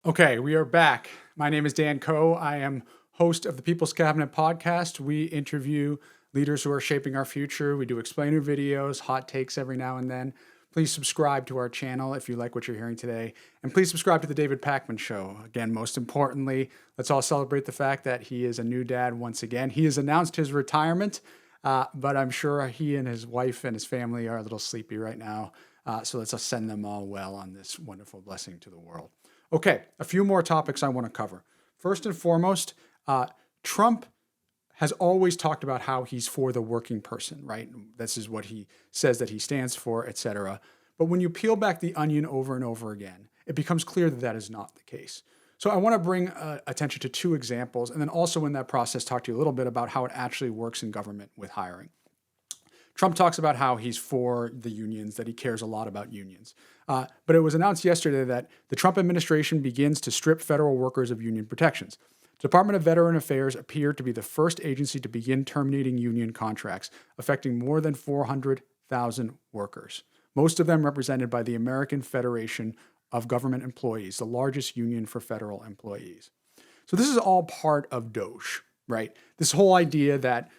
Okay, we are back. My name is Dan Coe. I am host of the People's Cabinet podcast. We interview leaders who are shaping our future. We do explainer videos, hot takes every now and then. Please subscribe to our channel if you like what you're hearing today. And please subscribe to The David Pakman Show. Again, most importantly, let's all celebrate the fact that he is a new dad once again. He has announced his retirement, but I'm sure he and his wife and his family are a little sleepy right now. So let's send them all well on this wonderful blessing to the world. Okay, a few more topics I want to cover. First and foremost, Trump has always talked about how he's for the working person, right? This is what he says that he stands for, etc. But when you peel back the onion over and over again, it becomes clear that that is not the case. So I want to bring attention to two examples, and then also in that process talk to you a little bit about how it actually works in government with hiring. Trump talks about how he's for the unions, that he cares a lot about unions. But it was announced yesterday that the Trump administration begins to strip federal workers of union protections. The Department of Veteran Affairs appeared to be the first agency to begin terminating union contracts, affecting more than 400,000 workers, most of them represented by the American Federation of Government Employees, the largest union for federal employees. So this is all part of DOGE, right? This whole idea that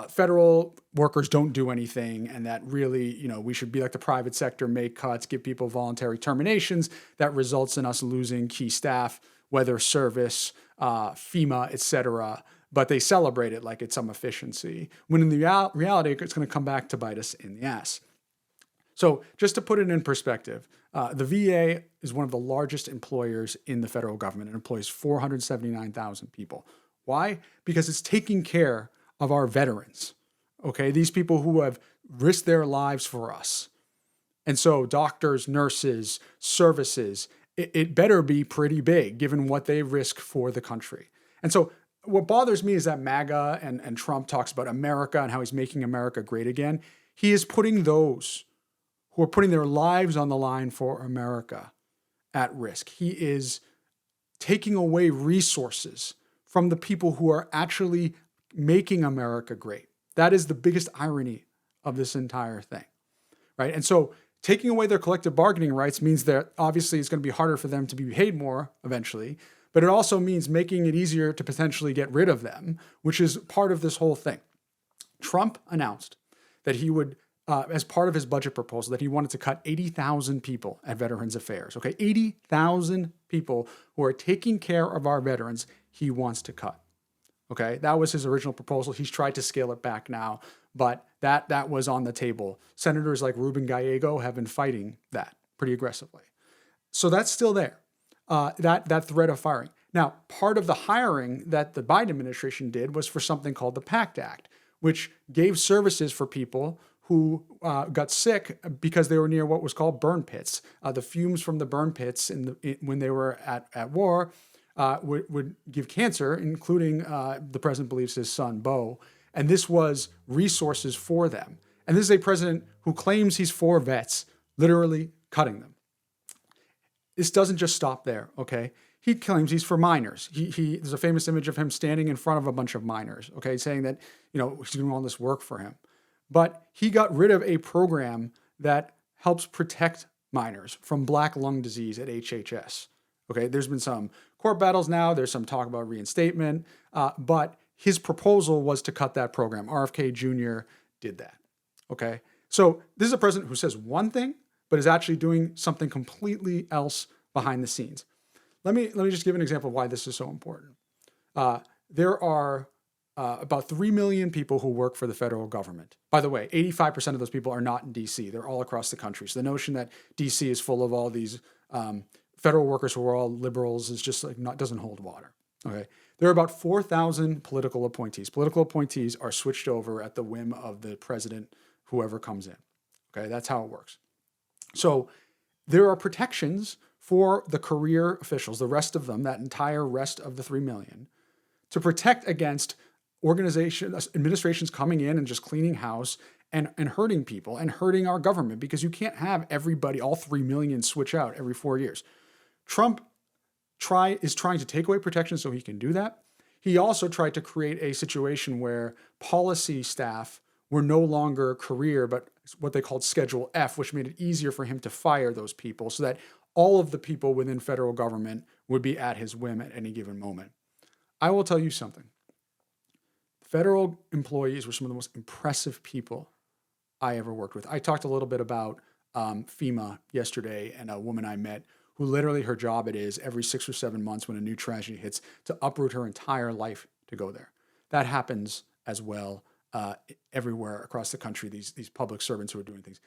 federal workers don't do anything, and that really, we should be like the private sector, make cuts, give people voluntary terminations. That results in us losing key staff, weather service, FEMA, etc. But they celebrate it like it's some efficiency, when in the reality, it's going to come back to bite us in the ass. So just to put it in perspective, the VA is one of the largest employers in the federal government. It employs 479,000 people. Why? Because it's taking care of our veterans, okay? These people who have risked their lives for us. And so doctors, nurses, services, it better be pretty big given what they risk for the country. And so what bothers me is that MAGA and Trump talks about America and how he's making America great again. He is putting those who are putting their lives on the line for America at risk. He is taking away resources from the people who are actually making America great. That is the biggest irony of this entire thing, right? And so taking away their collective bargaining rights means that obviously it's going to be harder for them to be paid more eventually, but it also means making it easier to potentially get rid of them, which is part of this whole thing. Trump announced that he would, as part of his budget proposal, that he wanted to cut 80,000 people at Veterans Affairs, okay? 80,000 people who are taking care of our veterans, he wants to cut. Okay, that was his original proposal. He's tried to scale it back now, but that was on the table. Senators like Ruben Gallego have been fighting that pretty aggressively. So that's still there, that threat of firing. Now, part of the hiring that the Biden administration did was for something called the Pacted Act, which gave services for people who got sick because they were near what was called burn pits. The fumes from the burn pits when they were at war would give cancer, including the president believes his son, Beau. And this was resources for them. And this is a president who claims he's for vets, literally cutting them. This doesn't just stop there, okay? He claims he's for minors. There's a famous image of him standing in front of a bunch of minors, okay, saying that, he's doing all this work for him. But he got rid of a program that helps protect minors from black lung disease at HHS. Okay, there's been some court battles now. There's some talk about reinstatement, but his proposal was to cut that program. RFK Jr. did that. Okay, so this is a president who says one thing, but is actually doing something completely else behind the scenes. Let me just give an example of why this is so important. There are about 3 million people who work for the federal government. By the way, 85% of those people are not in D.C. They're all across the country. So the notion that D.C. is full of all these federal workers who are all liberals is just doesn't hold water. Okay, there are about 4,000 political appointees. Political appointees are switched over at the whim of the president, whoever comes in. Okay, that's how it works. So there are protections for the career officials, the rest of them, that entire rest of the 3 million, to protect against administrations coming in and just cleaning house and hurting people and hurting our government, because you can't have everybody, all 3 million, switch out every 4 years. Trump is trying to take away protection so he can do that. He also tried to create a situation where policy staff were no longer career, but what they called Schedule F, which made it easier for him to fire those people, so that all of the people within federal government would be at his whim at any given moment. I will tell you something. Federal employees were some of the most impressive people I ever worked with. I talked a little bit about FEMA yesterday, and a woman I met who literally her job it is every 6 or 7 months when a new tragedy hits to uproot her entire life to go there. That happens as well everywhere across the country, these public servants who are doing things.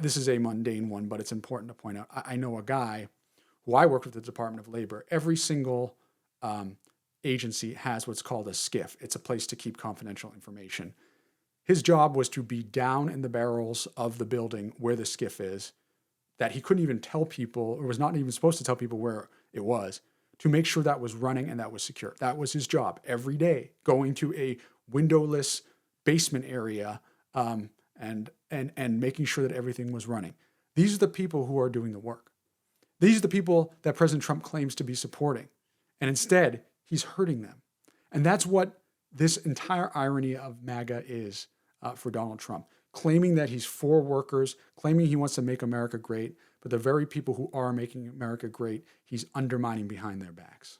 This is a mundane one, but it's important to point out. I know a guy who I worked with at the Department of Labor. Every single agency has what's called a SCIF. It's a place to keep confidential information. His job was to be down in the barrels of the building where the SCIF is, that he couldn't even tell people, or was not even supposed to tell people where it was, to make sure that was running and that was secure. That was his job every day, going to a windowless basement area and making sure that everything was running. These are the people who are doing the work. These are the people that President Trump claims to be supporting. And instead, he's hurting them. And that's what this entire irony of MAGA is for Donald Trump, claiming that he's for workers, claiming he wants to make America great, but the very people who are making America great, he's undermining behind their backs.